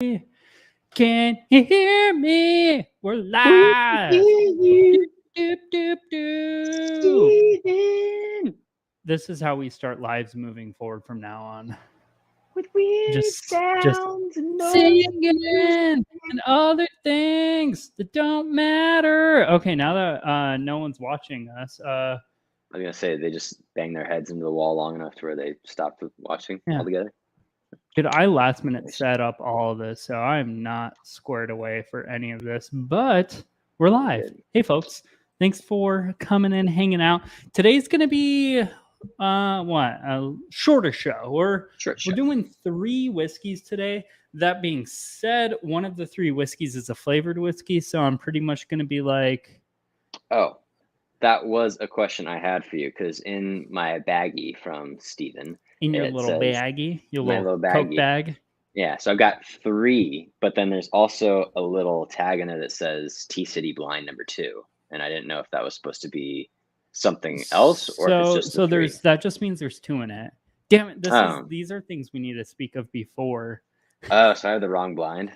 Can you hear me? We're live. Doop, doop, doop. Steven, This is how we start lives moving forward from now on. with weird Just sounds and noises. singing and other things that don't matter. Okay, now that no one's watching us, I was gonna say they just bang their heads into the wall long enough to where they stopped watching Yeah. altogether. dude, I last minute set up all of this, so I'm not squared away for any of this, but we're live. Good. Hey, folks. Thanks for coming in, hanging out. Today's going to be a shorter show. We're doing 3 whiskeys today. That being said, one of the 3 whiskeys is a flavored whiskey, so I'm pretty much going to be like... Oh, that was a question I had for you, because in my baggie from Steven, In your it little says, baggie, your my little little Coke baggie. bag. Yeah, so I've got 3, but then there's also a little tag in there that says T-City Blind number 2, and I didn't know if that was supposed to be something else or if it's just the 3. There's that just means there's 2 in it. Damn it! These are things we need to speak of before. Oh, so I have the wrong blind.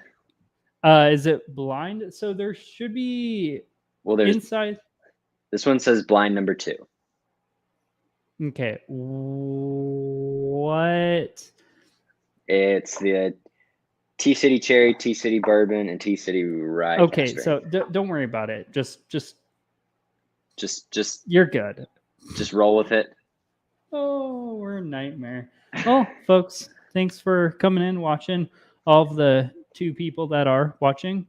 Is it blind? So there should be. Well, there's inside. This one says blind number 2. Okay. What? It's the T-City Cherry, T-City Bourbon, and T-City Rye. Okay, so don't worry about it. Just you're good. Just roll with it. Oh, we're a nightmare. Well, folks, thanks for coming in, watching. All of the 2 people that are watching,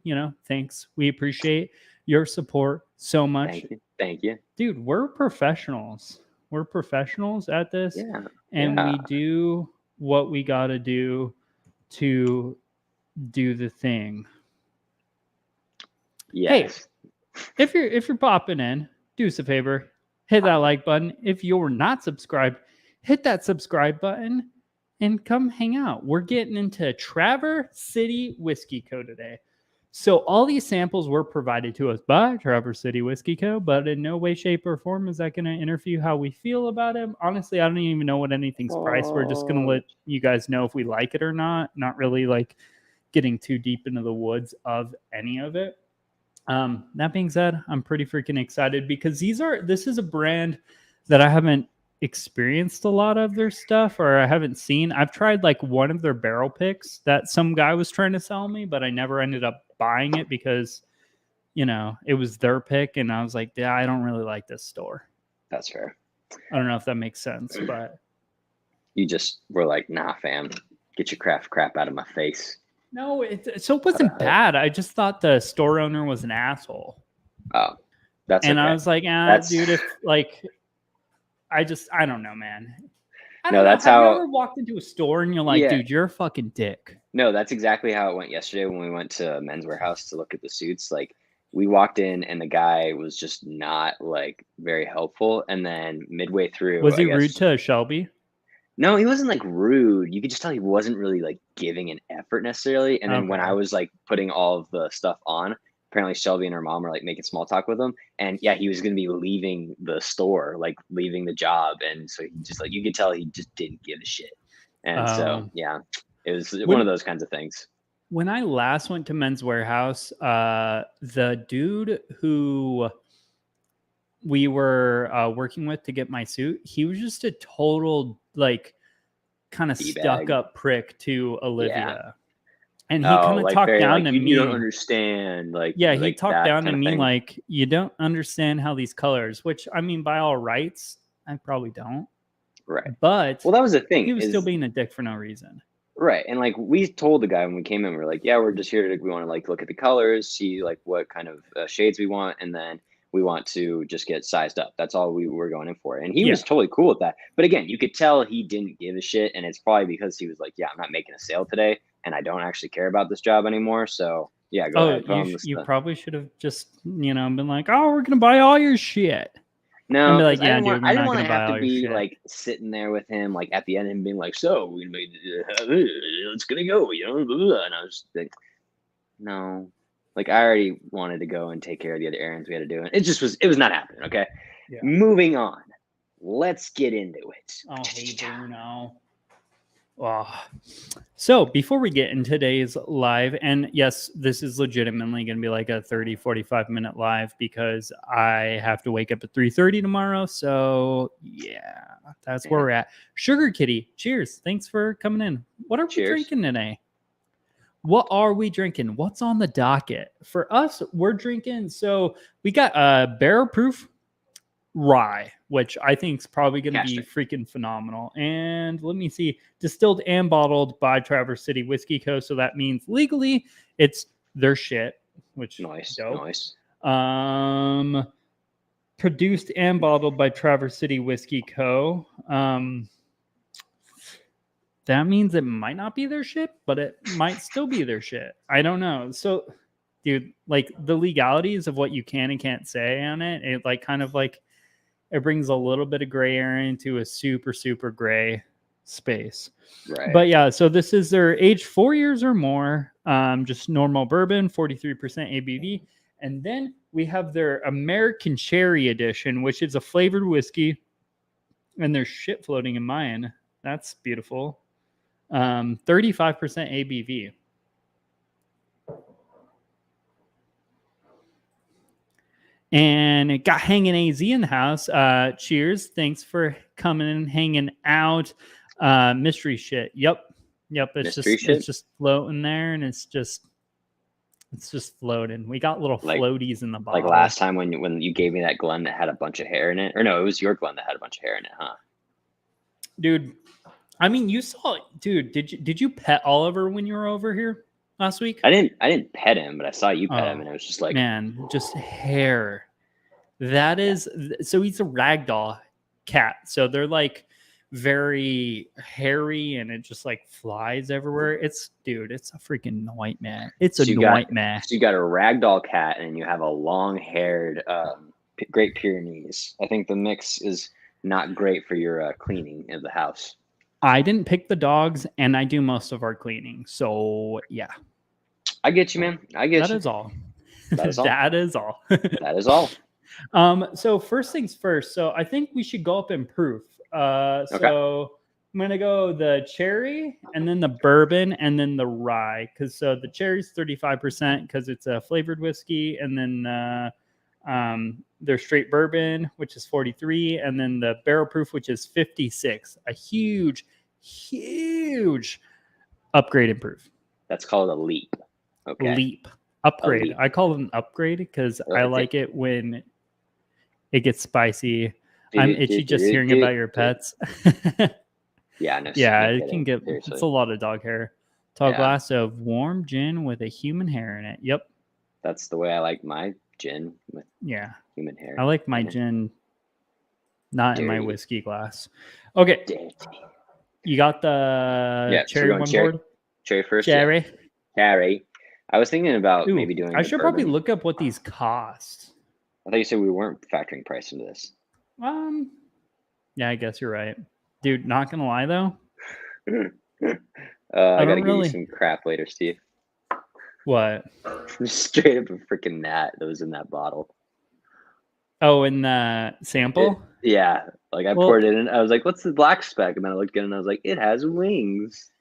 thanks. We appreciate your support so much. Thank you. Dude, we're professionals. We're professionals at this. Yeah. And we do what we got to do to do the thing. Yes. Hey, if you're popping in, do us a favor. Hit that like button. If you're not subscribed, hit that subscribe button and come hang out. We're getting into Traverse City Whiskey Co. today. So all these samples were provided to us by Traverse City Whiskey Co., but in no way, shape, or form is that going to interview how we feel about him. Honestly, I don't even know what anything's priced. We're just going to let you guys know if we like it or not. Not really like getting too deep into the woods of any of it. That being said, I'm pretty freaking excited because this is a brand that I haven't experienced a lot of their stuff, or I haven't seen. I've tried like one of their barrel picks that some guy was trying to sell me, but I never ended up buying it because, it was their pick. And I was like, yeah, I don't really like this store. That's fair. I don't know if that makes sense, but you just were like, nah, fam, get your crap out of my face. No, it wasn't bad. I just thought the store owner was an asshole. Oh, that's and okay. I was like, dude, if like, I don't know, man. That's how. Have you ever walked into a store and you're like, dude, you're a fucking dick? No, that's exactly how it went yesterday when we went to Men's Warehouse to look at the suits. Like, we walked in and the guy was just not like very helpful. And then midway through, was he rude to Shelby? No, he wasn't like rude. You could just tell he wasn't really like giving an effort necessarily. And then when I was like putting all of the stuff on, apparently Shelby and her mom were like making small talk with him. And yeah, he was going to be leaving the store, like leaving the job. And so he just like, you could tell he just didn't give a shit. And so, yeah, it was one of those kinds of things. When I last went to Men's Warehouse, the dude who we were working with to get my suit, he was just a total like kind of stuck up prick to Olivia. And he kind of talked down to me. You don't understand. Like, he talked down to me like, you don't understand how these colors, which I mean, by all rights, I probably don't. Right. But well, that was the thing. He was still being a dick for no reason. Right. And like, we told the guy when we came in, we were like, yeah, we're just here we want to like look at the colors, see like what kind of shades we want. And then we want to just get sized up. That's all we were going in for. And he was totally cool with that. But again, you could tell he didn't give a shit. And it's probably because he was like, yeah, I'm not making a sale today. And I don't actually care about this job anymore. So yeah, go ahead. You probably should have just, been like, oh, we're going to buy all your shit. No, like, I didn't want to have to be like sitting there with him, like at the end and being like, so it's going to go, And I was like, no. Like, I already wanted to go and take care of the other errands we had to do. And it was not happening, okay? Yeah. Moving on. Let's get into it. Oh, hey, Bruno. Oh. So before we get in today's live, and yes, this is legitimately going to be like a 30, 45-minute live because I have to wake up at 3:30 tomorrow. So yeah, that's where Yeah. we're at. Sugar Kitty, cheers. Thanks for coming in. What are we Cheers. drinking today? What are we drinking? What's on the docket? For us, we're drinking, so we got a barrel proof rye, which I think is probably going to be Castor. freaking phenomenal. And let me see, distilled and bottled by Traverse City Whiskey Co. So that means legally it's their shit, which Nice. dope. Nice. Produced and bottled by Traverse City Whiskey Co. That means it might not be their shit, but it might still be their shit. I don't know. So, dude, like the legalities of what you can and can't say on it, it like kind of like it brings a little bit of gray area into a super, super gray space. Right. But yeah, so this is their aged 4 years or more, just normal bourbon, 43% ABV. And then we have their American Cherry Edition, which is a flavored whiskey. And there's shit floating in mine. That's beautiful. 35% ABV. And it got hanging AZ in the house. Cheers. Thanks for coming and hanging out. Mystery shit. Yep. It's just floating there, and it's just floating. We got little floaties in the bottle. Like last time when you gave me that Glen that had a bunch of hair in it, or no, it was your Glen that had a bunch of hair in it, huh? Dude, I mean, you saw it, dude. Did you pet Oliver when you were over here last week? I didn't pet him, but I saw you pet him, and it was just like, man, just hair. That is so he's a ragdoll cat. So they're like very hairy, and it just like flies everywhere. It's a freaking nightmare. It's a nightmare. So you got a ragdoll cat, and you have a long-haired Great Pyrenees. I think the mix is not great for your cleaning of the house. I didn't pick the dogs, and I do most of our cleaning. So yeah, I get you, man. I get you. That is all. That is all. That is all. That is all. So first things first. So I think we should go up in proof. Okay. So I'm gonna go the cherry, and then the bourbon, and then the rye. Because so the cherry's 35% because it's a flavored whiskey, and then their straight bourbon, which is 43, and then the barrel proof, which is 56. A huge upgrade in proof. That's called a leap. Okay. Leap. Upgrade. I call it an upgrade because I like it when it gets spicy. I'm itchy just hearing about your pets. Yeah, no, yeah, it can get. Seriously. It's a lot of dog hair. Tall glass of warm gin with a human hair in it. Yep. That's the way I like my gin with human hair. I like my gin not in my whiskey glass. Okay. Dirty. You got the cherry one board? Cherry first. Cherry. Cherry. I was thinking about maybe doing. I should probably look up what these cost. I thought you said we weren't factoring price into this. Yeah, I guess you're right, dude. Not gonna lie though. I gotta give you some crap later, Steve. What? Straight up a freaking gnat that was in that bottle. Oh, in the sample? Yeah, like I poured it in. I was like, "What's the black speck?" And then I looked at it and I was like, "It has wings."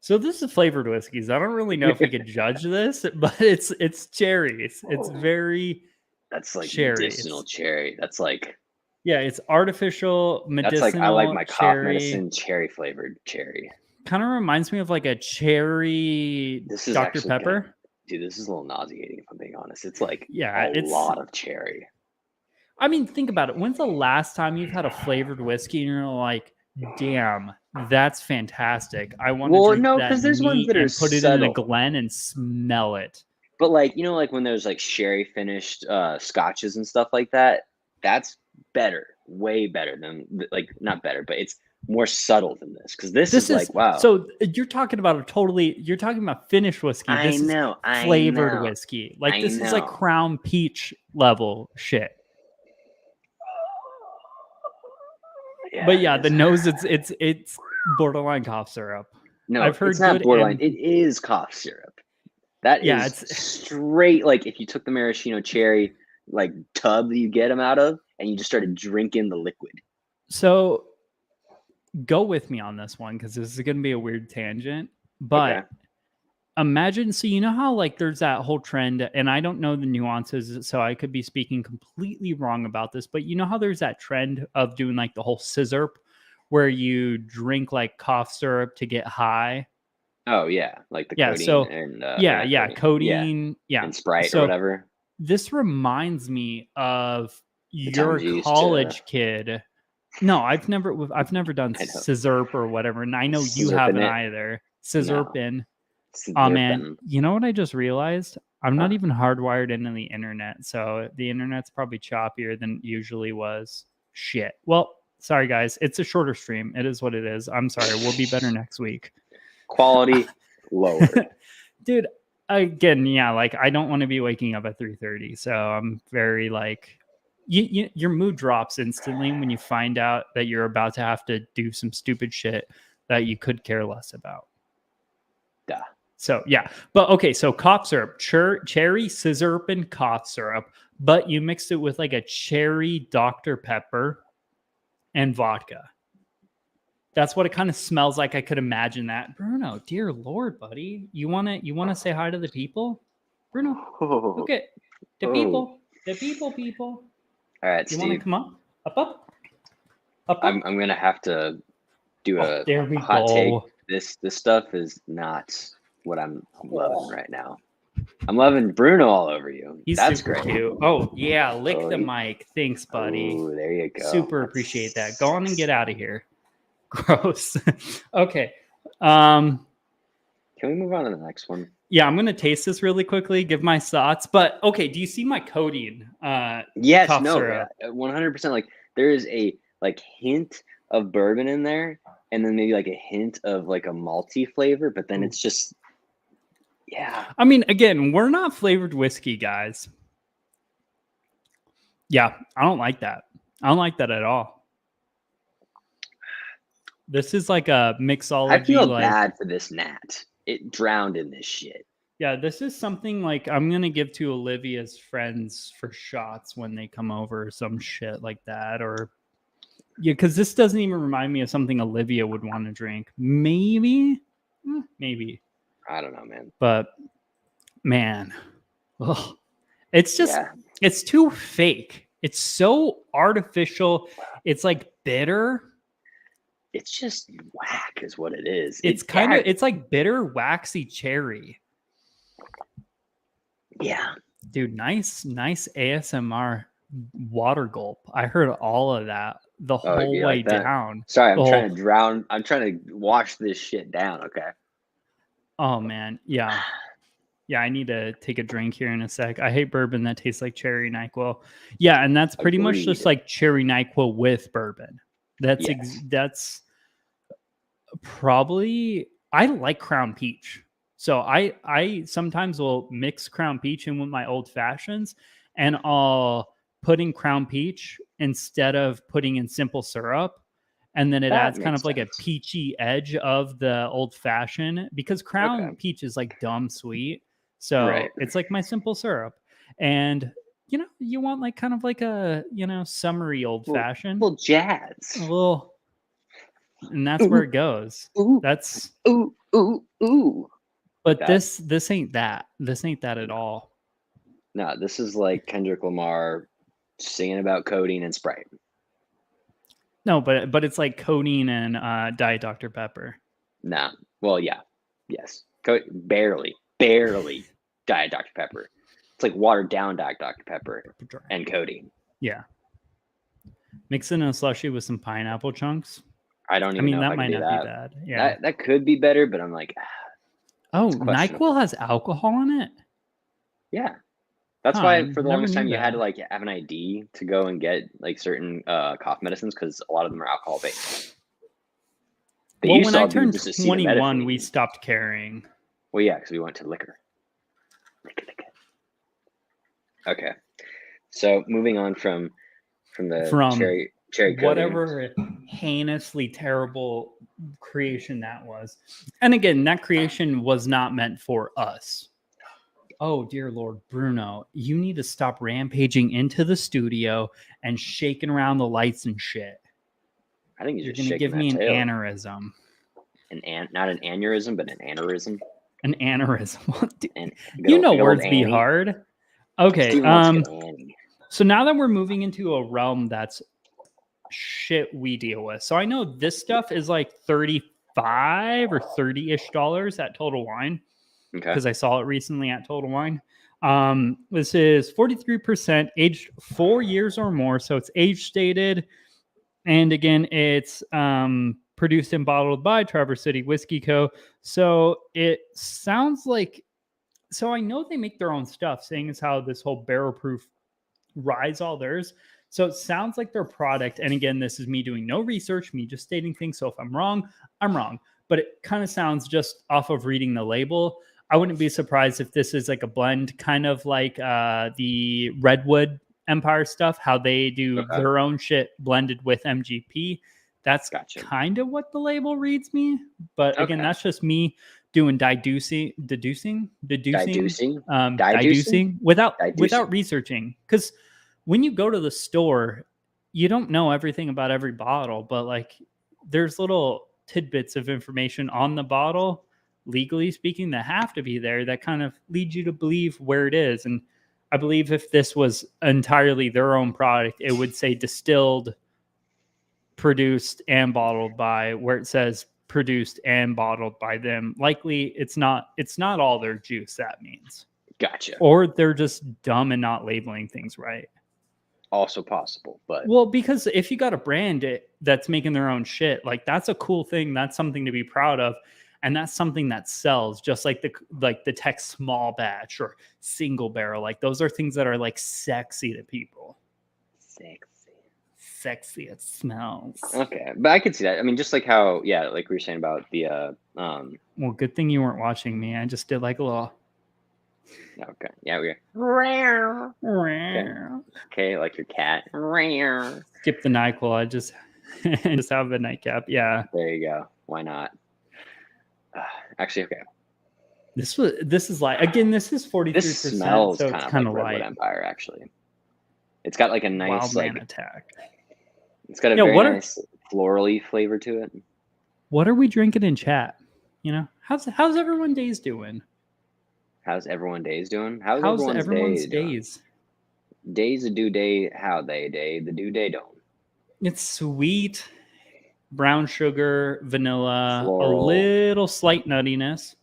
So this is flavored whiskeys. I don't really know if we could judge this, but it's cherries. It's very. That's like medicinal cherry. That's like. Yeah, it's artificial medicinal. That's like I like my cough medicine cherry flavored cherry. Kind of reminds me of like a cherry Dr. Pepper. Dude, this is a little nauseating if I'm being honest. It's like a lot of cherry. I mean, think about it. When's the last time you've had a flavored whiskey and you're like, damn, that's fantastic. I want to drink that because there's ones that are put it in a Glen and smell it. But like, you know, like when there's like sherry finished scotches and stuff like that, that's better, way better than like not better, but it's more subtle than this because this is like wow. So you're talking about you're talking about finished whiskey. This is flavored whiskey. Like this is like Crown Peach level shit. Yeah, but yeah, the nose it's borderline cough syrup. No, I've heard it's not borderline. It is cough syrup. That is it's straight. Like if you took the maraschino cherry like tub that you get them out of, and you just started drinking the liquid. So go with me on this one because this is going to be a weird tangent. But Okay. imagine, so you know how like there's that whole trend, and I don't know the nuances, so I could be speaking completely wrong about this, but you know how there's that trend of doing like the whole scissor where you drink like cough syrup to get high. Oh yeah, like the Yeah, codeine so and or yeah, not yeah, codeine, yeah, codeine, yeah. and Sprite or So whatever. this reminds me of The times your you used to, college kid. No, I've never done I know, scissorp or whatever, and I know you sipping haven't it. either. No, Scissorpin. Oh man, sipping. you know what I just realized? I'm not Huh. even hardwired into the internet, so the internet's probably choppier than it usually was. Shit. Well, sorry guys, it's a shorter stream. It is what it is. I'm sorry. We'll be better next week. Quality lowered. Dude, again, yeah, like I don't want to be waking up at 3:30, so I'm very like your mood drops instantly when you find out that you're about to have to do some stupid shit that you could care less about. Duh. So yeah, but okay, so cough syrup, cherry scissor and cough syrup, but you mixed it with like a cherry Dr. Pepper and vodka. That's what it kind of smells like. I could imagine that. Bruno, dear Lord, buddy, you wanna say hi to the people? Bruno, Oh, look at the oh. people. All right, You want to Steve. come up? I'm gonna have to do Oh, a there we hot take. go. This stuff is not what I'm loving right now. I'm loving Bruno all over you. He's That's super great. cute. Oh yeah, lick Oh, the mic. Thanks, buddy. oh, there you go. Super That's- appreciate that. Go on and get out of here. Gross. Okay. Um, Can we move on to the next one? yeah, I'm gonna taste this really quickly, give my thoughts. But okay, do you see my codeine? Yes, Cough no, syrup. 100%. Like there is a like hint of bourbon in there, and then maybe like a hint of like a malty flavor, but then Ooh. it's just, yeah. I mean, again, we're not flavored whiskey guys. Yeah, I don't like that. I don't like that at all. This is like a mixology. I feel like, bad for this gnat. It drowned in this shit. yeah, this is something like I'm gonna give to Olivia's friends for shots when they come over, or some shit like that. Or yeah, because this doesn't even remind me of something Olivia would want to drink. Maybe. I don't know, man. But man, ugh. It's just Yeah. it's too fake. It's so artificial. It's like bitter. It's just whack, is what it is. It's kind of it's like bitter, waxy cherry. Yeah. Dude, nice ASMR water gulp. I heard all of that the whole you way like that? down. Sorry, I'm The trying whole- to drown. I'm trying to wash this shit down. Okay. Oh man, yeah. Yeah, I need to take a drink here in a sec. I hate bourbon that tastes like cherry NyQuil. Yeah, and that's pretty much just Agreed. like cherry NyQuil with bourbon. That's Yes. that's probably I like Crown Peach. So I sometimes will mix Crown Peach in with my old fashions, and I'll put in Crown Peach instead of putting in simple syrup. And then it That adds kind makes of like a sense. peachy edge of the old fashioned, because Crown Okay. Peach is like dumb sweet. So Right. it's like my simple syrup. And you know, you want like kind of like a, you know, summery old fashioned. Little jazz. A little, and that's where it goes. Ooh. That's Ooh. but That- this ain't that. This ain't that at all. No, this is like Kendrick Lamar singing about codeine and Sprite. No, but it's like codeine and Diet Dr. Pepper. Nah. Well, yeah. Yes. Barely Diet Dr. Pepper. It's like watered down Diet Dr. Pepper and codeine. Yeah. Mix it in a slushy with some pineapple chunks. I don't even I mean, know that if I might can do not that. be bad. Yeah. That could be better, but I'm like, Oh, questionable. NyQuil has alcohol in it? yeah. That's Huh, why I for the never longest knew time you had that. to like have an ID to go and get like certain cough medicines, because a lot of them are alcohol based. Well, when I turned 21, we stopped carrying. Well, yeah, because we went to liquor. Okay, so moving on from the cherry codeine. Whatever heinously terrible creation that was. And again, that creation was not meant for us. Oh, dear Lord, Bruno, you need to stop rampaging into the studio and shaking around the lights and shit. I think he's You're just gonna shaking give me that an tail. aneurysm. Not an aneurysm, but an aneurysm. An aneurysm. And You know good old words be Annie. hard. Okay. Steven wants to get Annie. So now that we're moving into a realm that's shit we deal with. So I know this stuff is like 35 or 30-ish dollars at Total Wine Okay. because I saw it recently at Total Wine. This is 43% aged 4 years or more, so it's age stated. And again, it's produced and bottled by Traverse City Whiskey Co. So it sounds like, so I know they make their own stuff, saying as how this whole barrel proof rye's all theirs. So it sounds like their product, and again, this is me doing no research, me just stating things. So if I'm wrong, I'm wrong. But it kind of sounds just off of reading the label. I wouldn't be surprised if this is like a blend, kind of like the Redwood Empire stuff, how they do their own shit blended with MGP. That's kind of what the label reads me. But again, that's just me doing deducing without researching. Because when you go to the store, you don't know everything about every bottle, but like there's little tidbits of information on the bottle, legally speaking, that have to be there that kind of lead you to believe where it is. And I believe if this was entirely their own product, it would say distilled, produced, and bottled by, where it says produced and bottled by them. Likely it's not all their juice, that means. Gotcha. Or they're just dumb and not labeling things right. Also possible, but well, because if you got a brand that's making their own shit, like that's a cool thing. That's something to be proud of, and that's something that sells. Just like the Tech small batch or single barrel, like those are things that are like sexy to people. Sexy. It smells. Okay, but I could see that. I mean, just like how, yeah, like we were saying about the Well, good thing you weren't watching me. I just did like a little. Okay. Yeah, we are. Okay, like your cat. Skip the NyQuil. I just have a nightcap. Yeah. There you go. Why not? Actually, okay. This is like, again, this is 43%. This smells so kind it's of kind like of Redwood light. Empire, actually. It's got like a nice Wild Man Attack. It's got a very nice florally flavor to it. What are we drinking in chat? You know, how's everyone days doing? How's everyone days doing? How's everyone's days? Days a do day, how they day, the do day don't. It's sweet, brown sugar, vanilla, Floral. A little slight nuttiness.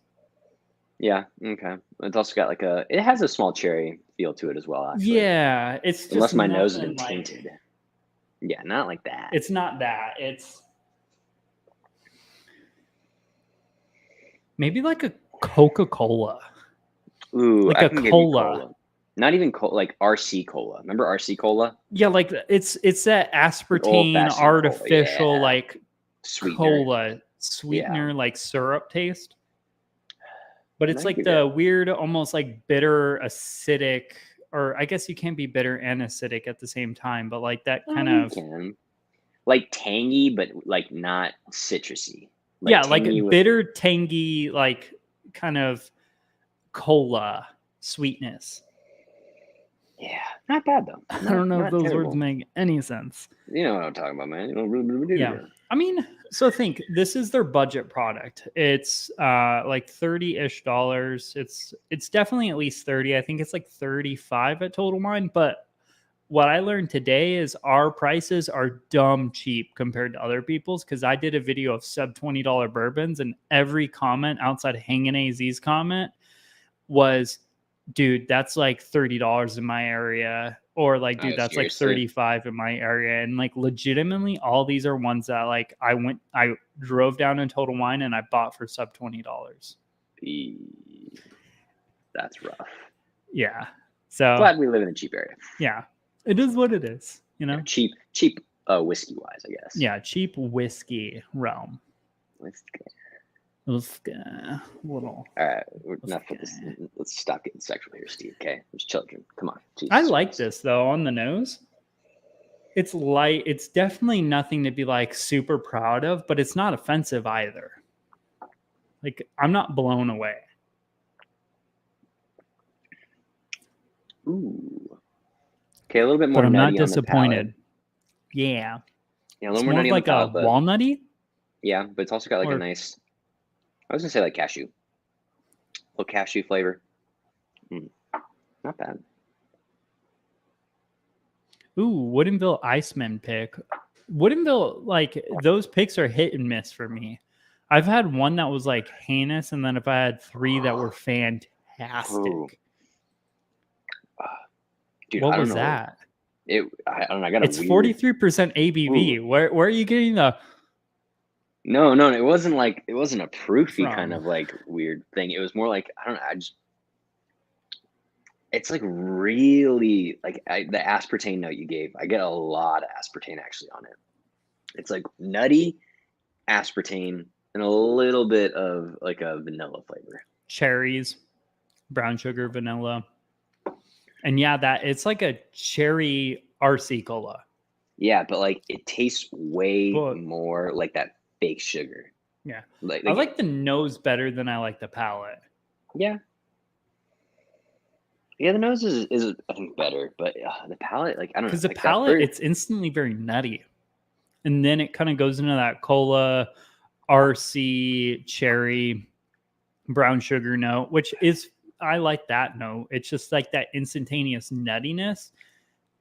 Yeah, okay. It's also got like it has a small cherry feel to it as well, actually. Yeah, it's just unless my nose has been tainted. Yeah, not like that. It's not that. It's maybe like a Coca-Cola. Ooh, like a cola. Not even like RC Cola. Remember RC Cola? Yeah, like it's that aspartame artificial cola, like sweetener. Cola sweetener, like syrup taste. But it's like the weird, almost like bitter, acidic, or I guess you can be bitter and acidic at the same time, but like that kind of like tangy, but like not citrusy. Like yeah, like bitter, tangy, like kind of cola sweetness. Yeah, not bad though. I don't know if those words make any sense. You know what I'm talking about, man. Yeah. I mean, so think this is their budget product. It's like $30-ish. It's definitely at least 30. I think it's like 35 at Total Wine. But what I learned today is our prices are dumb cheap compared to other people's, because I did a video of sub $20 bourbons, and every comment outside of Hangin' AZ's comment was, dude, that's like $30 in my area, or like, dude, that's like 35 in my area. And like legitimately all these are ones that like I drove down in Total Wine and I bought for sub $20. That's rough. Yeah. So glad we live in a cheap area. Yeah. It is what it is, you know. Yeah, cheap whiskey wise, I guess. Yeah, cheap whiskey realm. Little. All right, enough with this. Let's stop getting sexual here, Steve. Okay, there's children. Come on. Jesus I like Christ. This though on the nose. It's light. It's definitely nothing to be like super proud of, but it's not offensive either. Like I'm not blown away. Ooh. Okay, a little bit more. But I'm not disappointed. Yeah. Yeah, a It's little more more of nutty on the like a palate, but walnutty yeah, but it's also got like a or nice. I was gonna say like cashew, little cashew flavor. Mm, not bad. ooh, Woodinville Iceman pick. Woodinville, like those picks are hit and miss for me. I've had one that was like heinous, and then if I had three that were Ooh, fantastic. dude, What I don't was know. that? I don't know. I got a It's weird. 43% Ooh, ABV. Where are you getting the no, it wasn't like it wasn't a proofy kind from? of like weird thing. It was more like I don't know. It's like really like the aspartame note you gave. I get a lot of aspartame actually on it. It's like nutty aspartame and a little bit of like a vanilla flavor. Cherries, brown sugar, vanilla. And yeah, that it's like a cherry RC cola. Yeah, but like it tastes way But more like that fake sugar. yeah. Like I like like the nose better than I like the palate. yeah. Yeah, the nose is I think better, but the palate, like I don't know, Because the like that palate, first. it's instantly very nutty. And then it kind of goes into that cola, RC, cherry, brown sugar note, which is I like that note. It's just like that instantaneous nuttiness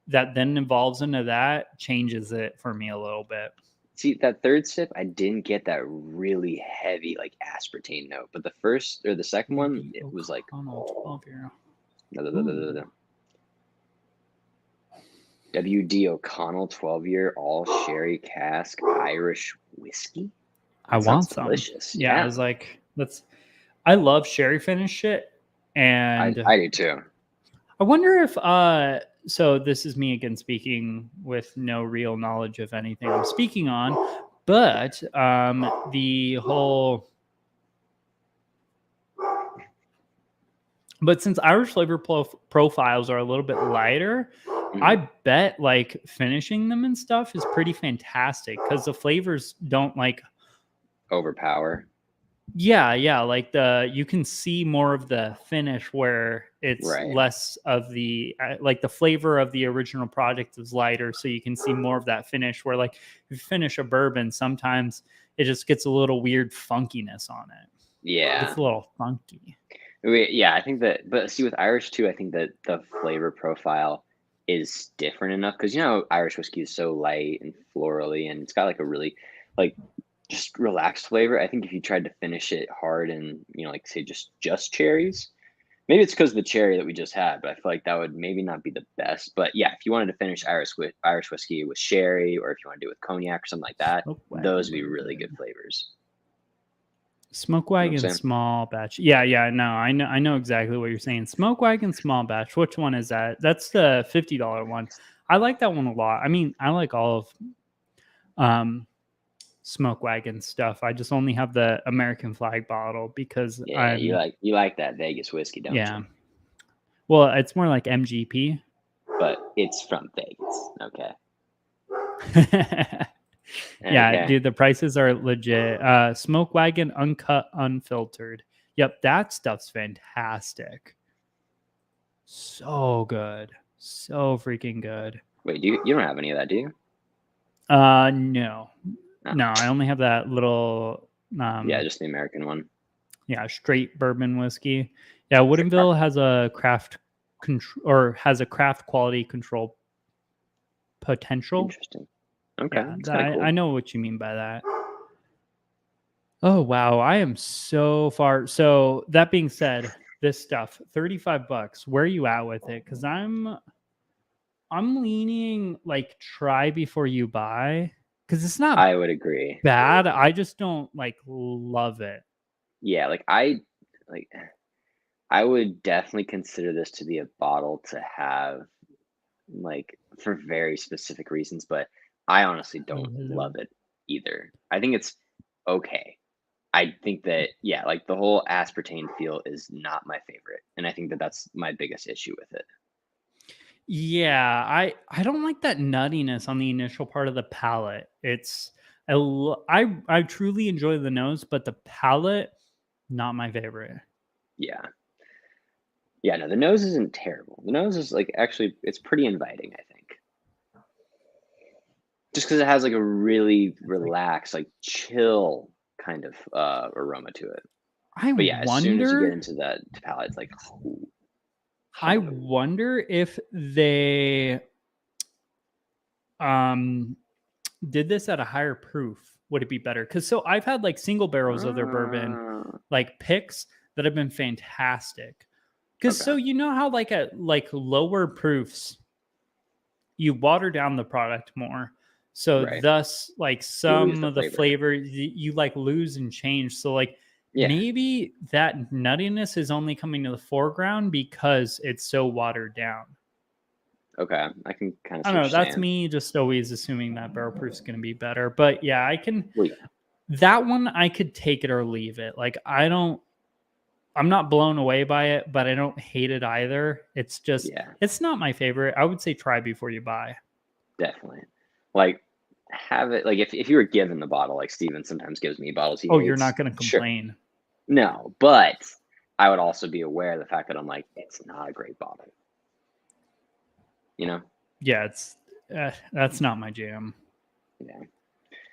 that then evolves into that changes it for me a little bit. See, that third sip, I didn't get that really heavy like aspartame note, but the first or the second one, The it was like O'Connell 12-year. da, da, da, da, da, Ooh, da. WD O'Connell 12-year all sherry cask Irish whiskey. I That sounds want some. delicious. Yeah, I Yeah, was like, let's. I love sherry finish shit, and I do too. I wonder if so this is me again speaking with no real knowledge of anything I'm speaking on, but the whole but since Irish flavor profiles are a little bit lighter, Mhm. I bet like finishing them and stuff is pretty fantastic because the flavors don't like Overpower. yeah, like the you can see more of the finish where it's Right. less of the like the flavor of the original product is lighter, so you can see more of that finish where like if you finish a bourbon sometimes it just gets a little weird funkiness on it. It Yeah. gets a little funky. Yeah, I think that, but see, with Irish too, I think that the flavor profile is different enough because Irish whiskey is so light and florally, and it's got like a really like just relaxed flavor. I think if you tried to finish it hard and like say just cherries, maybe it's because of the cherry that we just had, but I feel like that would maybe not be the best. But yeah, if you wanted to finish Irish whiskey with sherry, or if you want to do it with cognac or something like that, Smoke those wagon would be really good bourbon. flavors. Smoke You know what wagon I'm saying? small batch. Yeah, no, I know exactly what you're saying. Smoke wagon small batch. Which one is that? That's the $50 one. I like that one a lot. I mean, I like all of um smoke wagon stuff. I just only have the American flag bottle because Yeah, I'm you like that Vegas whiskey, don't yeah. you? Well, it's more like MGP. But it's from Vegas. Okay. Yeah, Okay. dude, the prices are legit. Smoke wagon uncut unfiltered. Yep, that stuff's fantastic. So good. So freaking good. Wait, you don't have any of that, do you? No. No. No, I only have that little Yeah, just the American one. yeah, straight bourbon whiskey. Yeah, Sure. Woodinville has a craft control or has a craft quality control potential. Interesting. Okay, Yeah, it's kind of I cool. know what you mean by that. Oh wow, I am so far. So that being said, this stuff, $35. Where are you at with it? Because I'm leaning like try before you buy. Because it's not I would agree. bad. I just don't like love it. Yeah, like I would definitely consider this to be a bottle to have like for very specific reasons, but I honestly Oh, don't love hello. it either. I think it's okay. I think that yeah, like the whole aspartame feel is not my favorite, and I think that that's my biggest issue with it. Yeah, I don't like that nuttiness on the initial part of the palate. It's I truly enjoy the nose, but the palate not my favorite. Yeah. Yeah, no, the nose isn't terrible. The nose is like actually it's pretty inviting, I think. Just because it has like a really relaxed, like chill kind of aroma to it. I But yeah, as soon as you get wonder. into that palate, it's like ooh, I hello. wonder if they um did this at a higher proof. Would it be better? Because so I've had like single barrels of their bourbon, Ah, like picks that have been fantastic. Because okay, so you know how like at like lower proofs, you water down the product more. So right. thus, like You lose some the of the flavor. flavor you like lose and change. So like Yeah. maybe that nuttiness is only coming to the foreground because it's so watered down. Okay, I can kind of I see don't what know. you're That's saying. me just always assuming that barrel proof is going to be better. But yeah, I can. Well, yeah, That one I could take it or leave it. Like I don't. I'm not blown away by it, but I don't hate it either. It's just yeah, it's not my favorite. I would say try before you buy. definitely. Like, have it like if you were given the bottle, like Steven sometimes gives me bottles he Oh, you're hates. not going to Sure, complain. no, but I would also be aware of the fact that I'm like, it's not a great bottle. You know? Yeah, it's that's not my jam. Yeah.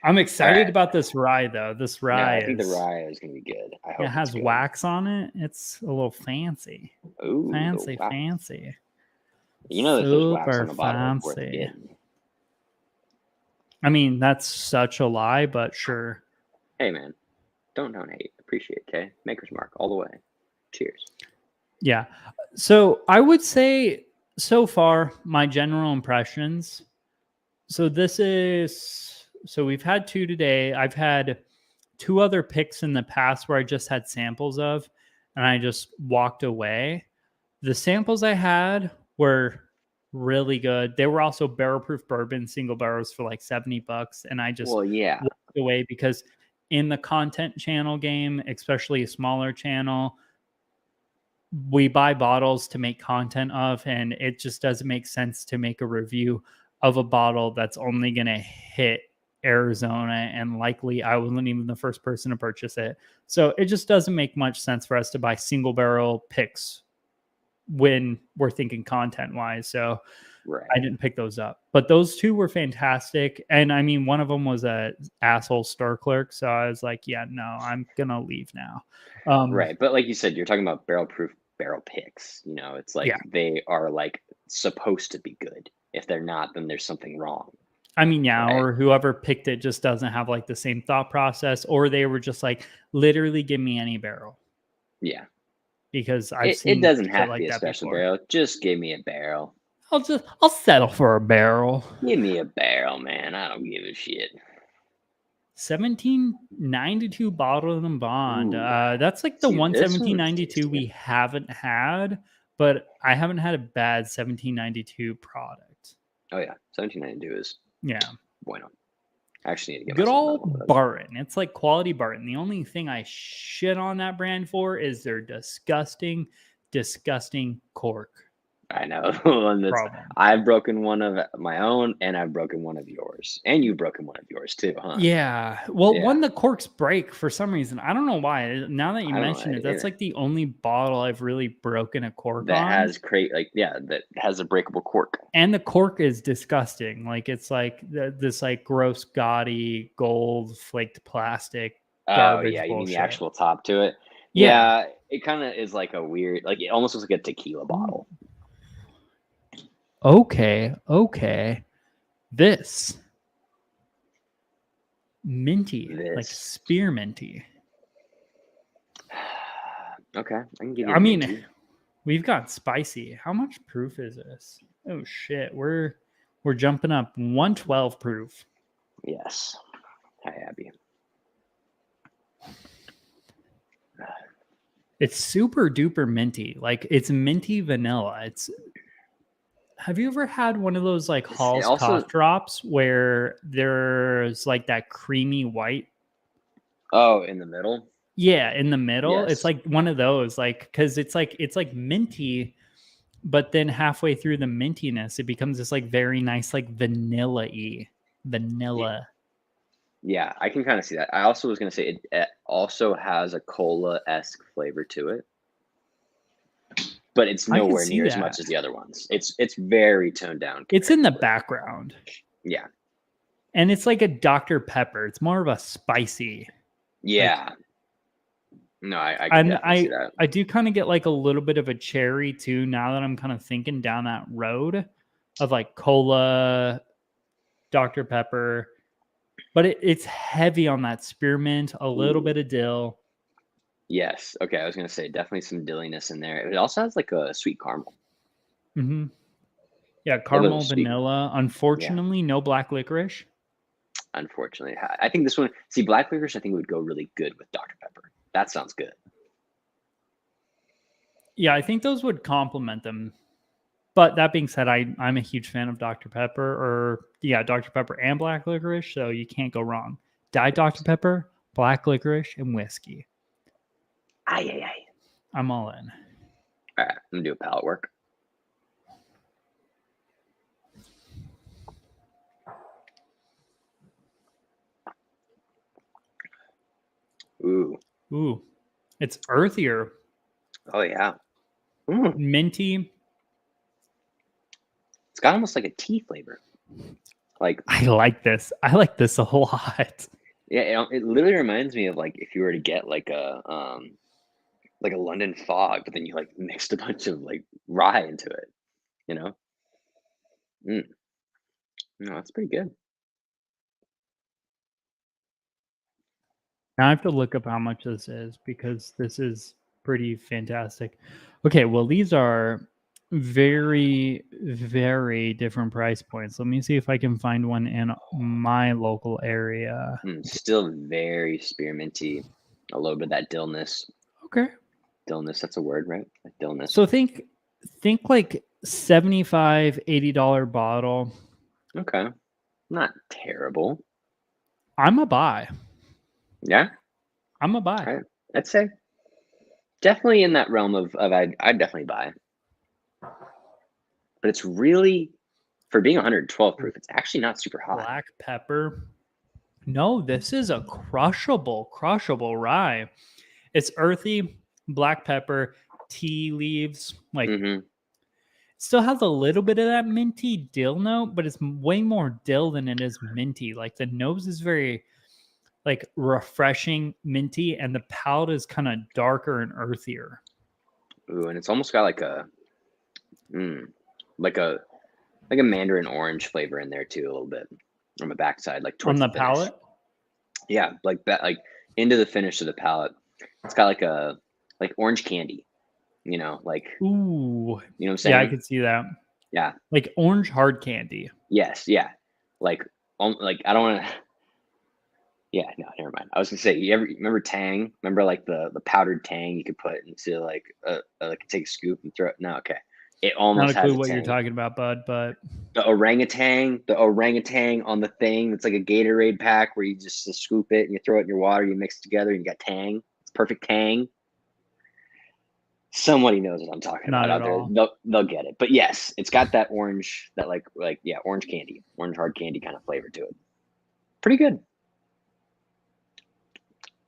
I'm All excited right. about this rye though. This No, rye I think the is rye is gonna be good. I it hope it's has good. wax on it. It's a little fancy. Ooh, the Fancy, wax. fancy. You know, if there's wax on Super the bottle, it's worth fancy. getting. I mean, that's such a lie, but sure. Hey, man, don't hate. Appreciate. Okay, Maker's Mark all the way. Cheers. Yeah. So I would say so far, my general impressions. So this is so we've had two today. I've had two other picks in the past where I just had samples of and I just walked away. The samples I had were really good. They were also barrel proof bourbon single barrels for like $70. And I just Well, yeah, walked away because in the content channel game, especially a smaller channel, we buy bottles to make content of, and it just doesn't make sense to make a review of a bottle that's only going to hit Arizona, and likely I wasn't even the first person to purchase it. So it just doesn't make much sense for us to buy single barrel picks when we're thinking content wise. So I right. didn't pick those up, but those two were fantastic. And I mean, one of them was a asshole store clerk. So I was like, yeah, no, I'm going to leave now. Right. But like you said, you're talking about barrel proof barrel picks. You know, it's like Yeah. they are like supposed to be good. If they're not, then there's something wrong. I mean, yeah, Right. or whoever picked it just doesn't have like the same thought process, or they were just like, literally give me any barrel Yeah. because I've It seen doesn't shit have to like be a that special before. barrel. Just give me a barrel. I'll settle for a barrel. Give me a barrel, man. I don't give a shit. 1792 bottled and bond. Ooh. That's like the See, one this one is 1792 tasty. we haven't had, but I haven't had a bad 1792 product. Oh yeah. 1792 is Yeah. bueno. I actually need to get Good myself another one of old those. Barton. It's like quality Barton. The only thing I shit on that brand for is their disgusting, disgusting cork I know. One that's problem. I've broken one of my own and I've broken one of yours. And you've broken one of yours too, huh? Yeah. Well, Yeah. one the corks break for some reason. I don't know why. Now that you I don't know. mention it, that's like the only bottle I've really broken a cork That on. has that has a breakable cork. And the cork is disgusting. Like it's like this like gross, gaudy, gold flaked plastic Oh garbage yeah, you mean the bullshit. actual top to it? Yeah. Yeah, it kind of is like a weird, like it almost looks like a tequila bottle. Okay. Okay. This minty, like This. spearminty. Okay, I can give you I a mean, minty. we've got spicy. How much proof is this? Oh shit, we're jumping up 112 proof. Yes. Hi, Abby. It's super duper minty. Like it's minty vanilla. It's have you ever had one of those like It Hall's also. cough drops where there's like that creamy white? Oh, in the middle. Yeah, in the middle. It's Yes. like one of those, like because it's like minty, but then halfway through the mintiness, it becomes this like very nice, like vanilla-y. Vanilla. Yeah, I can kind of see that. I also was gonna say it also has a cola-esque flavor to it, but it's I can nowhere see near as that. much as the other ones. It's very toned down It's in the comparatively. background. Yeah. And it's like a Dr. Pepper. It's more of a spicy. Yeah. No, I can And definitely see that. I do kind of get like a little bit of a cherry too, now that I'm kind of thinking down that road of like cola, Dr. Pepper. But it's heavy on that spearmint, a little Ooh. bit of dill. Yes. Okay, I was gonna say definitely some dilliness in there. It also has like a sweet caramel. Hmm. Yeah, A little caramel, sweet. vanilla. Yeah. Unfortunately, no black licorice. Unfortunately, I think this one. See, black licorice, I think would go really good with Dr Pepper. That sounds good. Yeah, I think those would complement them. But that being said, I'm a huge fan of Dr. Pepper, or yeah, Dr. Pepper and black licorice, so you can't go wrong. Diet Dr. Pepper, black licorice, and whiskey. Aye, aye, aye. I'm all in. All right, I'm gonna do a palette work. Ooh. Ooh, it's earthier, Oh yeah. Mm. minty. It's got almost like a tea flavor. Like, I like this. I like this a lot. yeah, it literally reminds me of like if you were to get like a London fog, but then you like mixed a bunch of like rye into it. You know? Mm. No, that's pretty good. Now I have to look up how much this is because this is pretty fantastic. Okay, well, these are very, very different price points. Let me see if I can find one in my local area. Still very spearminty. A little bit of that dillness. Okay. Dillness, that's a word, right? Like dillness. So think like $75-$80 bottle. Okay. Not terrible. I'm a buy. Yeah. I'm a buy. I'd say definitely in that realm of I'd definitely buy. But it's really, for being 112 proof, it's actually not super hot. Black pepper. No, this is a crushable rye. It's earthy, black pepper, tea leaves, like still has a little bit of that minty dill note, but it's way more dill than it is minty. Like the nose is very like refreshing, minty, and the palate is kind of darker and earthier. Ooh, and it's almost got like a like a mandarin orange flavor in there too, a little bit on the backside, like On towards the the finish. palate? Yeah, like that, like into the finish of the palate. It's got like a orange candy, like Ooh. you know what I'm Yeah, I saying? could see that. Yeah. Like orange hard candy. Yes. Yeah. Like, I don't want to. Yeah. No, never mind. I was gonna say, you ever remember Tang? Remember like the powdered Tang you could put into like like take a scoop and throw it. No, okay. It Not almost a has clue a what you're Tang. talking about, bud, but The orangutan on the thing. It's like a Gatorade pack where you just scoop it and you throw it in your water. You mix it together and you got Tang. It's perfect Tang. Somebody knows what I'm talking not about at out there. all. They'll get it. But yes, it's got that orange, that yeah, orange candy, orange hard candy kind of flavor to it. Pretty good.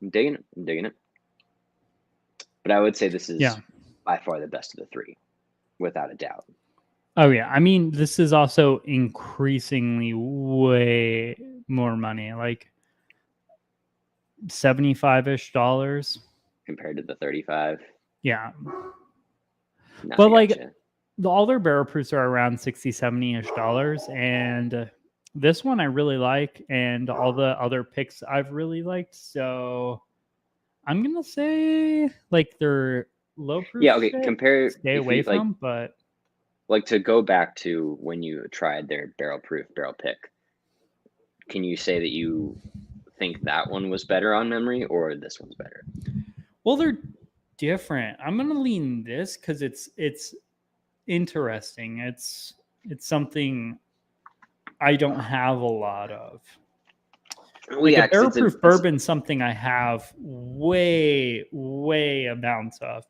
I'm digging it. I'm digging it. But I would say this is by far the best of the three, without a doubt. Oh yeah, I mean this is also increasingly way more money, like $75-ish compared to the 35. Yeah. No, But I like gotcha. all their barrel proofs are around 60, $70-ish, and this one I really like, and all the other picks I've really liked. So I'm gonna say like they're low proof. Yeah, okay. Shit, Compare stay if away you from, but to go back to when you tried their barrel proof barrel pick. Can you say that you think that one was better on memory or this one's better? well, they're different. I'm gonna lean this because it's interesting. It's something I don't have a lot of. Well, Like yeah, a because barrel proof bourbon, something I have way amounts of.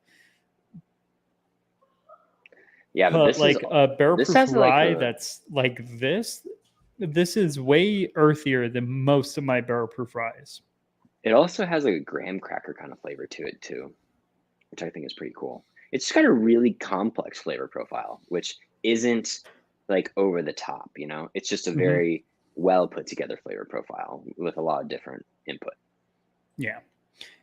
Yeah, but But like a barrel this proof has like rye a that's like this is way earthier than most of my barrel proof ryes. it also has like a graham cracker kind of flavor to it too, which I think is pretty cool. It's got a really complex flavor profile, which isn't like over the top, It's just a very well put together flavor profile with a lot of different input. Yeah.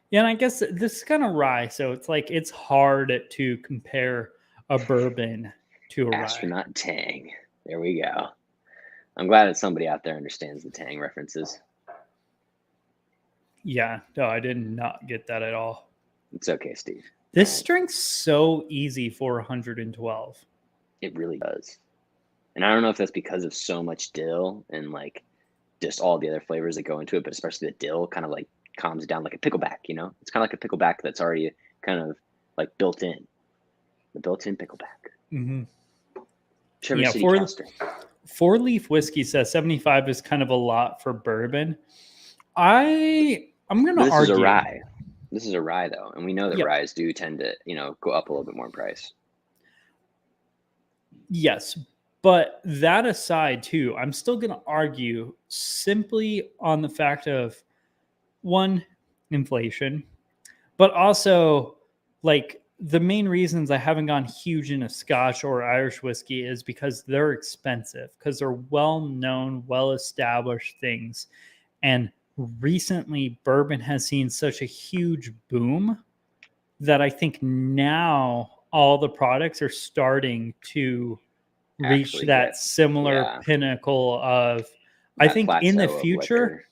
Yeah, and I guess this is kind of rye, so it's like it's hard to compare a bourbon to a rye. Astronaut Tang. There we go. I'm glad that somebody out there understands the Tang references. Yeah, no, I did not get that at all. It's okay, Steve. This drink's so easy for 112. It really does. And I don't know if that's because of so much dill and like just all the other flavors that go into it, but especially the dill kind of like calms it down like a pickleback, you know? It's kind of like a pickleback that's already kind of like built in. The built-in pickleback. Mm-hmm. Traverse Yeah, City Caster. 4-Leaf Whiskey says 75 is kind of a lot for bourbon. I'm going to argue. This is a rye. This is a rye, though, and we know that Yep. ryes do tend to, go up a little bit more in price. Yes, but that aside, too, I'm still going to argue simply on the fact of, one, inflation, but also, like, the main reasons I haven't gone huge into Scotch or Irish whiskey is because they're expensive, because they're well-known, well-established things. And recently, bourbon has seen such a huge boom that I think now all the products are starting to reach Actually that get- similar yeah. pinnacle of, I That think in the plateau of future, liquor.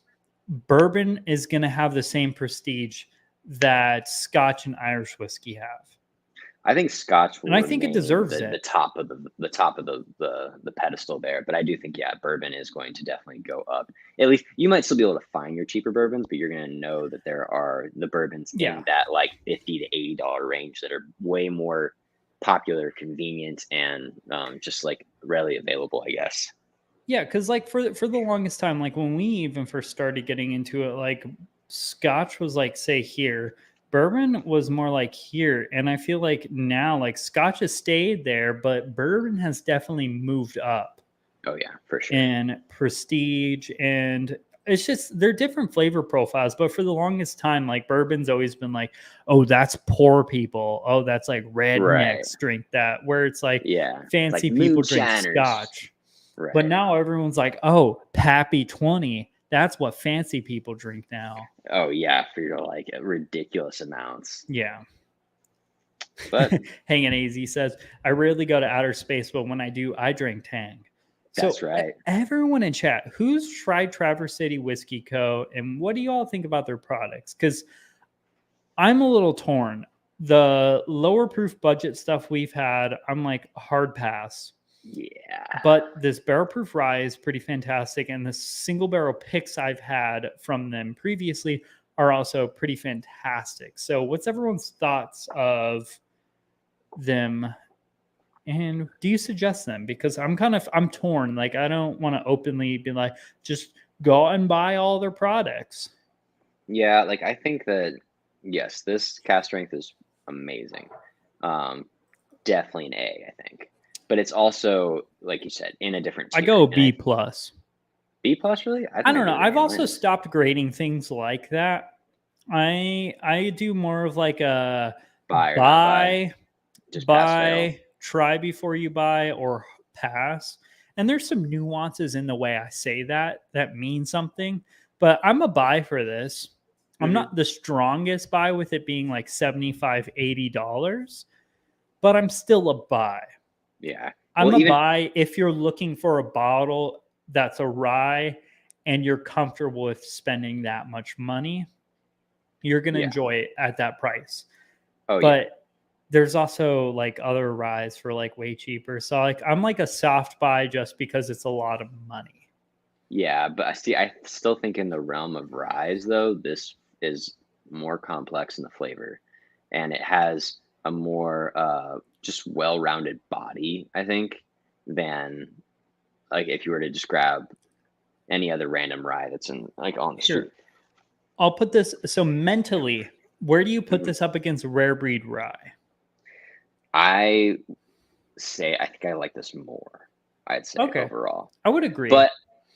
bourbon is going to have the same prestige that Scotch and Irish whiskey have. I think Scotch will And I think it remain deserves the it. top of the pedestal there, but I do think bourbon is going to definitely go up. At least you might still be able to find your cheaper bourbons, but you're going to know that there are the bourbons Yeah. in that like $50 to $80 range that are way more popular, convenient, and just like readily available, I guess. Yeah, because like for the longest time, like when we even first started getting into it, like Scotch was like say here, bourbon was more like here, and I feel like now like Scotch has stayed there, but bourbon has definitely moved up Oh yeah, for sure. in prestige, and it's just they're different flavor profiles. But for the longest time, like bourbon's always been like, oh, that's poor people, oh, that's like rednecks Right. drink that, where it's like Yeah. fancy Like people drink moonshiners. Scotch. Right. But now everyone's like, oh, Pappy 20. That's what fancy people drink now. Oh yeah, for your like ridiculous amounts. Yeah. But Hanging AZ says, I rarely go to outer space, but when I do, I drink Tang. That's right. Everyone in chat, who's tried Traverse City Whiskey Co. and what do you all think about their products? Because I'm a little torn. The lower proof budget stuff we've had, I'm like hard pass. Yeah. But this barrel proof rye is pretty fantastic. And the single barrel picks I've had from them previously are also pretty fantastic. So what's everyone's thoughts of them? And do you suggest them? Because I'm torn. Like, I don't want to openly be like, just go out and buy all their products. Yeah, like I think that yes, this cast strength is amazing. Definitely an A, I think. But it's also, like you said, in a different tier. I go B plus. B plus, really? I don't know. I've also stopped grading things like that. I do more of like a buy, try before you buy, or pass. And there's some nuances in the way I say that mean something. But I'm a buy for this. I'm not the strongest buy with it being like $75, $80, but I'm still a buy. Yeah. I'm a buy if you're looking for a bottle that's a rye and you're comfortable with spending that much money. You're going to enjoy it at that price. But there's also like other ryes for like way cheaper. So like I'm like a soft buy just because it's a lot of money. Yeah, but I still think in the realm of ryes though, this is more complex in the flavor, and it has a more just well-rounded body, I think, than like if you were to just grab any other random rye that's in like on the street. I'll put this so mentally, where do you put this up against rare breed rye? I think I like this more. I'd say overall. I would agree. But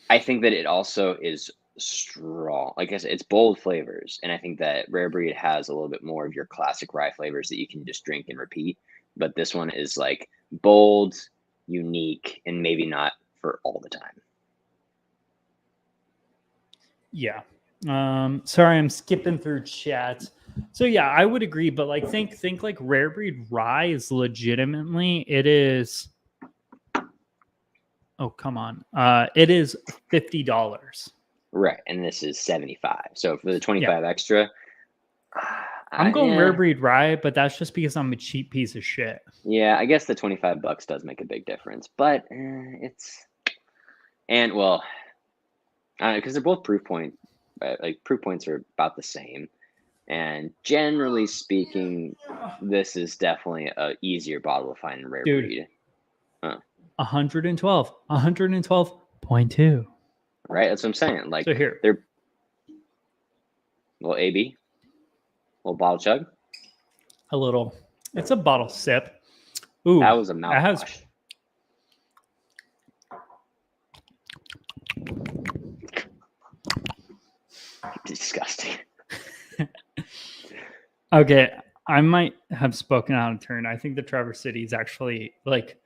I think that it also is strong. Like I said, it's bold flavors, and I think that Rare Breed has a little bit more of your classic rye flavors that you can just drink and repeat. But this one is like bold, unique, and maybe not for all the time. Yeah. Sorry, I'm skipping through chat. So yeah, I would agree, but like think like rare breed rye is legitimately it is. Oh come on, it is $50. Right, and this is 75. So for the Yeah, 25 extra, I'm going rare yeah, breed rye, but that's just because I'm a cheap piece of shit. yeah, I guess the $25 does make a big difference, but it's and well, because they're both proof point, like proof points are about the same, and generally speaking, this is definitely a easier bottle to find in rare Dude, breed. Huh. 112.2. Right, that's what I'm saying. Like So here, they're little AB, little bottle chug. a little. It's a bottle sip. Ooh, That was a that has mouthwash. Disgusting. okay. I might have spoken out of turn. I think the Traverse City is actually like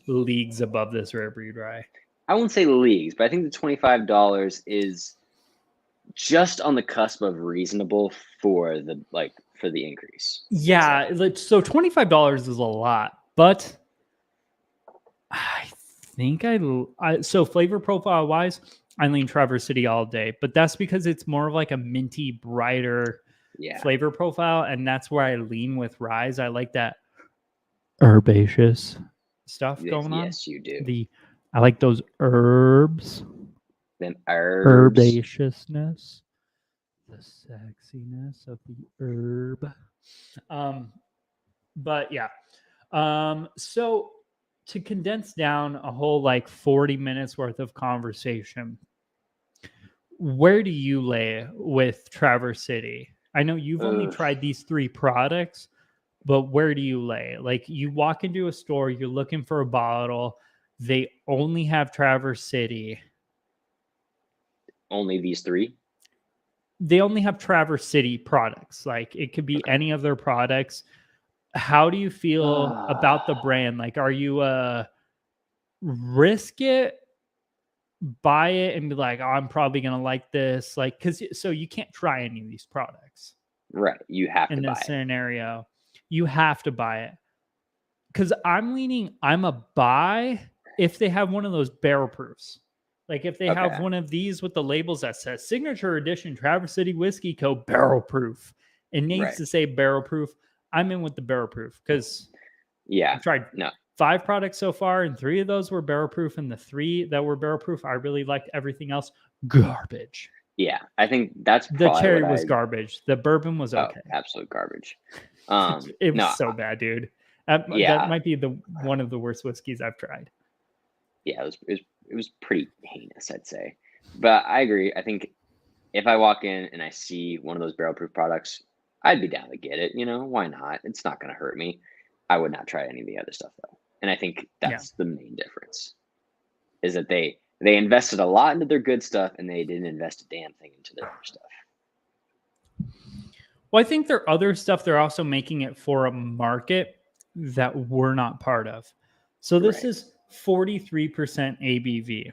leagues above this rare breed rye. I won't say leagues, but I think the $25 is just on the cusp of reasonable for the increase. Yeah, so $25 is a lot, but I think so flavor profile wise, I lean Traverse City all day, but that's because it's more of like a minty, brighter Yeah. flavor profile, and that's where I lean with Rise. I like that herbaceous stuff going on. Yes, you do. I like those herbs, Them herbs. herbaceousness, the sexiness of the herb. But yeah. So to condense down a whole like 40 minutes worth of conversation, where do you lay with Traverse City? I know you've only tried these 3 products, but where do you lay? Like you walk into a store, you're looking for a bottle, they only have Traverse City. Only these 3? They only have Traverse City products. Like it could be any of their products. How do you feel about the brand? Like, are you risk it, buy it, and be like, oh, I'm probably gonna like this, like, because so you can't try any of these products Right. You have in to buy this it. scenario. You have to buy it. Because I'm a buy if they have one of those barrel proofs. Like if they have Okay. one of these with the labels that says Signature Edition Traverse City Whiskey Co. barrel proof. It needs Right. to say barrel proof. I'm in with the barrel proof because Yeah. I've tried No. 5 products so far, and 3 of those were barrel proof. And the 3 that were barrel proof, I really liked. Everything else, garbage. Yeah. I think that's The probably cherry what was garbage. The bourbon was okay. absolute garbage. It was No. so bad, dude. That Yeah. might be the one of the worst whiskeys I've tried. Yeah. It was pretty heinous, I'd say. But I agree. I think if I walk in and I see one of those barrel proof products, I'd be down to get it. Why not? It's not going to hurt me. I would not try any of the other stuff though. And I think Yeah. that's the main difference is that they invested a lot into their good stuff and they didn't invest a damn thing into their other stuff. Well, I think their other stuff, they're also making it for a market that we're not part of. So this Right. is 43% ABV.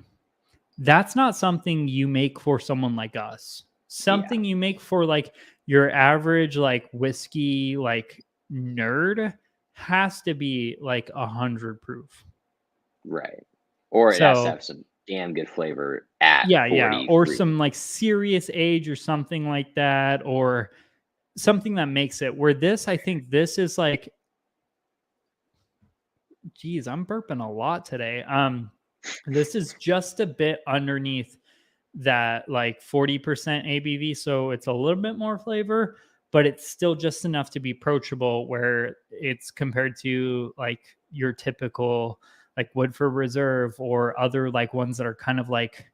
That's not something you make for someone like us. Something you make for like your average like whiskey like nerd has to be like 100 proof. Right. Or it has to So have some damn good flavor at yeah, 40 or proof. some like serious age or something like that, or something that makes it where this, I think this is like, geez, I'm burping a lot today. This is just a bit underneath that like 40% ABV. So it's a little bit more flavor, but it's still just enough to be approachable where it's compared to like your typical like Woodford Reserve or other like ones that are kind of like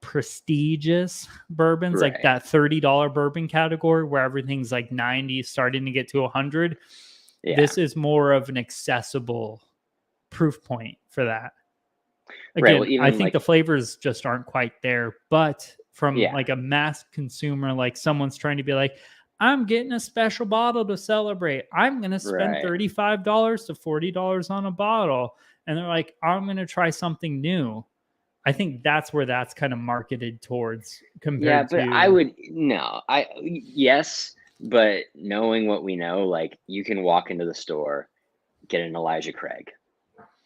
prestigious bourbons, like Right. that $30 bourbon category where everything's like 90, starting to get to 100. Yeah. This is more of an accessible proof point for that. Right. Again, Well, even I think like the flavors just aren't quite there, but from yeah. like a mass consumer, like someone's trying to be like, I'm getting a special bottle to celebrate. I'm going to spend Right. $35 to $40 on a bottle. And they're like, I'm going to try something new. I think that's where that's kind of marketed towards Yeah, compared but to. I would no. Yes, but knowing what we know, like you can walk into the store, get an Elijah Craig.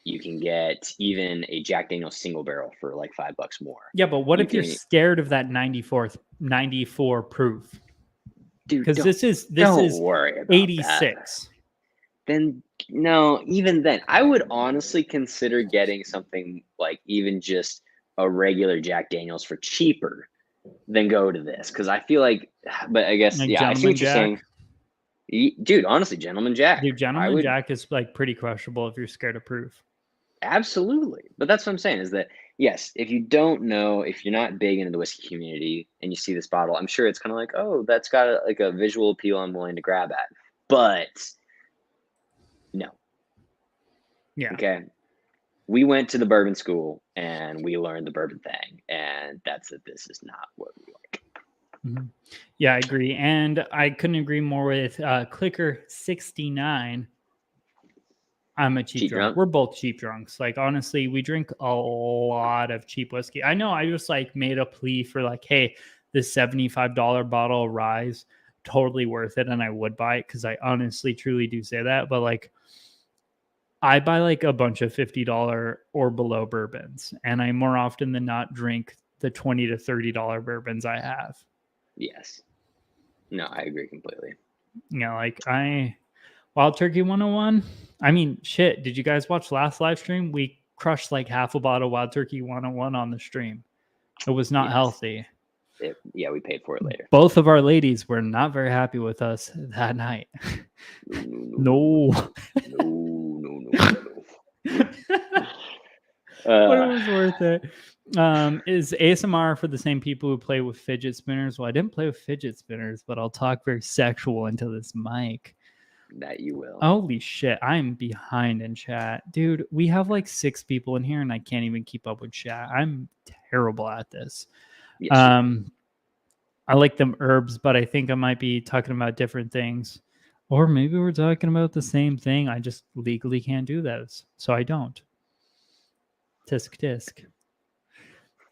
You can get even a Jack Daniel's single barrel for like $5 more. Yeah, but what You if you're can, scared of that 94 proof? dude, Because this is don't worry about that. 86. Then no, even then, I would honestly consider getting something like even just a regular Jack Daniel's for cheaper than go to this, because I feel like, but I guess Like yeah, I see what Gentleman you're saying. Dude, honestly, Gentleman Jack. Dude, I Gentleman would Jack is like pretty crushable if you're scared of proof. absolutely, but that's what I'm saying is that yes, if you don't know, if you're not big into the whiskey community and you see this bottle, I'm sure it's kind of like, oh, that's got like a visual appeal I'm willing to grab at, but no. Yeah. Okay. We went to the bourbon school and we learned the bourbon thing, and that's it. This is not what we like. Mhm. Yeah, I agree. And I couldn't agree more with Clicker 69. I'm a cheap drunk. We're both cheap drunks. Like, honestly, we drink a lot of cheap whiskey. I know I just like made a plea for like, hey, this $75 bottle of Rise, totally worth it. And I would buy it because I honestly, truly do say that. But like, I buy like a bunch of $50 or below bourbons, and I more often than not drink the $20 to $30 bourbons I have. Yes. No, I agree completely. You know, like Wild Turkey 101. I mean, shit. Did you guys watch last live stream? We crushed like half a bottle of Wild Turkey 101 on the stream. It was not healthy. Yeah, we paid for it later. Both of our ladies were not very happy with us that night. No. But it was worth it. Is ASMR for the same people who play with fidget spinners? Well, I didn't play with fidget spinners, but I'll talk very sexual into this mic. That you will. Holy shit, I'm behind in chat. Dude, we have like 6 people in here and I can't even keep up with chat. I'm terrible at this. Yes, I like them herbs, but I think I might be talking about different things. Or maybe we're talking about the same thing. I just legally can't do those. So I don't. Tisk tisk.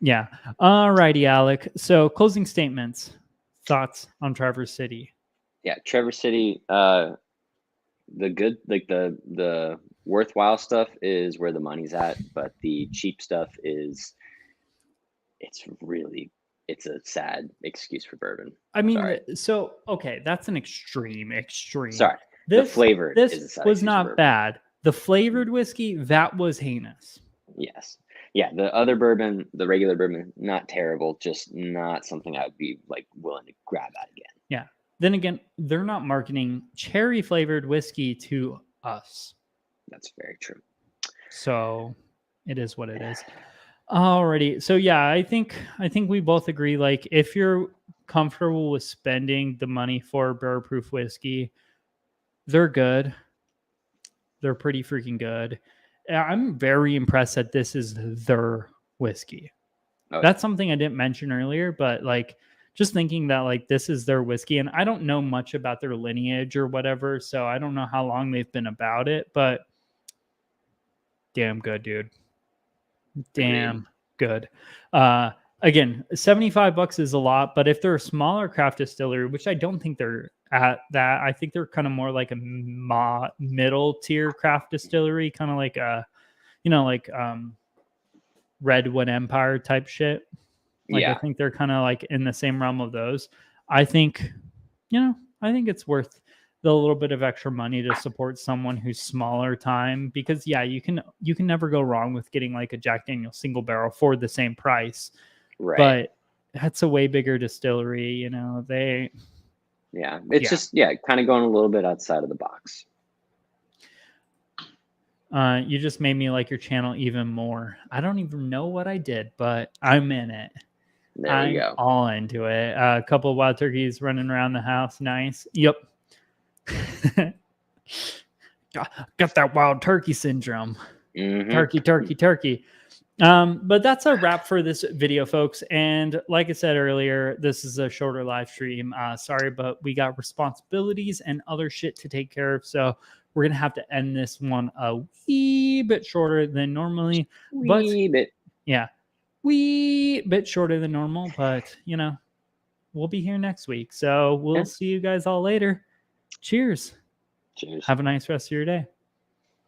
Yeah. Alrighty, Alec. So closing statements. Thoughts on Traverse City? Yeah, Traverse City, the good, like the worthwhile stuff is where the money's at, but the cheap stuff is it's a sad excuse for bourbon. I mean, so okay, that's an extreme. Sorry. The flavor this was not bad. The flavored whiskey, that was heinous. Yes. Yeah, the other bourbon, the regular bourbon, not terrible, just not something I would be like willing to grab at again. Yeah. Then again, they're not marketing cherry flavored whiskey to us. That's very true. So it is what it is. Alrighty. So yeah, I think we both agree. Like, if you're comfortable with spending the money for barrel proof whiskey, they're good. They're pretty freaking good. I'm very impressed that this is their whiskey. Oh, that's something I didn't mention earlier, but like just thinking that like this is their whiskey, and I don't know much about their lineage or whatever, so I don't know how long they've been about it, but damn good, dude. Damn good. Again, $75 is a lot, but if they're a smaller craft distillery, which I don't think they're at that, I think they're kind of more like a middle tier craft distillery, kind of like a, like Redwood Empire type shit. Like, I think they're kind of like in the same realm of those. I think it's worth the little bit of extra money to support someone who's smaller time, because you can never go wrong with getting like a Jack Daniel's single barrel for the same price. Right. But that's a way bigger distillery, it's just kind of going a little bit outside of the box. You just made me like your channel even more. I don't even know what I did, but I'm in it. There we go. All into it. A couple of wild turkeys running around the house. Nice. Yep. Got that wild turkey syndrome. Mm-hmm. Turkey. But that's a wrap for this video, folks. And like I said earlier, this is a shorter live stream. Sorry, but we got responsibilities and other shit to take care of. So we're going to have to end this one a wee bit shorter than normally. Wee bit. Yeah. We bit shorter than normal, but you know, we'll be here next week. So we'll Yeah. see you guys all later. Cheers. Cheers. Have a nice rest of your day.